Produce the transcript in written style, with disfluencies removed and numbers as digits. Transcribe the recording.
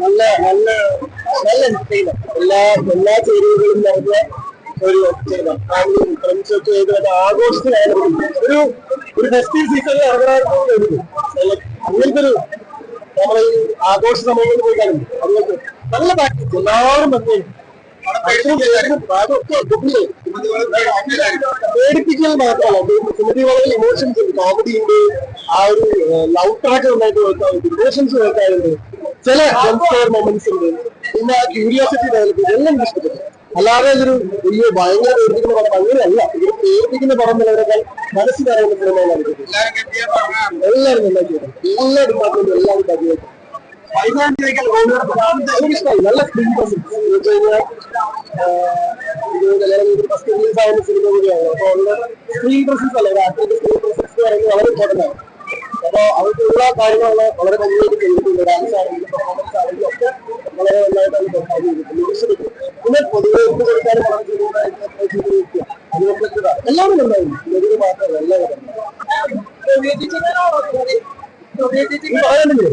നല്ല നല്ല നല്ല entertainer. എല്ലാ ചേരുവകളും നിറഞ്ഞ ഒരു ഫാമിലി ഫ്രണ്ട്സൊക്കെ ചെയ്ത് ആഘോഷത്തിലായിരുന്നു. ഒരു ഫെസ്റ്റീവ് സീസണിൽ ഇറങ്ങാറുണ്ട്. അങ്ങനത്തെ ഒരു നമ്മളെ ഈ ആഘോഷ സമയങ്ങളിൽ പോയി കാണുന്നു. അതുകൊണ്ട് നല്ല പ്രാക്ടീസ് എല്ലാവരും വന്നു പേടിപ്പിക്കൽ മാത്രമല്ല, സുമതി വളരെ ഇമോഷൻസ് ഉണ്ട്, കോമഡി ഉണ്ട്, ആ ഒരു ലവ് ട്രാക്ക് നന്നായിട്ട് വർക്കാവുണ്ട്, ഇമോഷൻസ് വർക്കാവുണ്ട്, ചില ജംസ്കെയർ മൊമെന്റ്സ് ഉണ്ട്, പിന്നെ ആ ക്യൂരിയോസിറ്റി ഡെവലപ്പ് ചെയ്ത് എല്ലാം എനിക്ക് ഇഷ്ടപ്പെട്ടു. അല്ലാതെ ഇതൊരു വലിയ ഭയങ്കര പേടിപ്പിക്കുന്ന പടം അങ്ങനെയല്ല. ഇതൊരു പേടിപ്പിക്കുന്ന പടം എന്നുള്ളവരെക്കാൾ മനസ്സിലാകുന്ന സിനിമകളാണ്. എല്ലാവരും നന്നായി ചെയ്തു, എല്ലാ ഡിപ്പാർട്ട്മെന്റും എല്ലാവരും പതിവായിട്ട് നല്ല സ്ക്രീൻ പ്രസൻസ് വെച്ച് കഴിഞ്ഞാൽ ഫസ്റ്റ് റിലീസ് ആവുന്ന സിനിമ കൂടിയാണ്. അപ്പൊ അവരുടെ സ്ക്രീൻ പ്രസൻസ് അല്ല, ഒരു ആക്ടറിന്റെ സ്ക്രീൻ പ്രസൻസ് പറയുന്നത് വളരെ ഇമ്പോർട്ടൻ്റ് ആണ്. അപ്പൊ അവർക്കുള്ള കാര്യങ്ങളാണ് വളരെ ഭംഗിയായിട്ട് ചെയ്തിട്ടുണ്ട്. ഡാൻസ് ആണെങ്കിലും പെർഫോമൻസ് ആണെങ്കിലും ഒക്കെ വളരെ നന്നായിട്ടാണ് പെർഫോം ചെയ്തിട്ടുണ്ട്. പിന്നെ പൊതുവെ ഒത്തു കൊടുക്കാനും വളരെ ചെയ്തിരിക്കുക എല്ലാവരും നന്നായിരുന്നു. ഇതിന് മാത്രമല്ല എല്ലാവരും പറയാനുണ്ട്.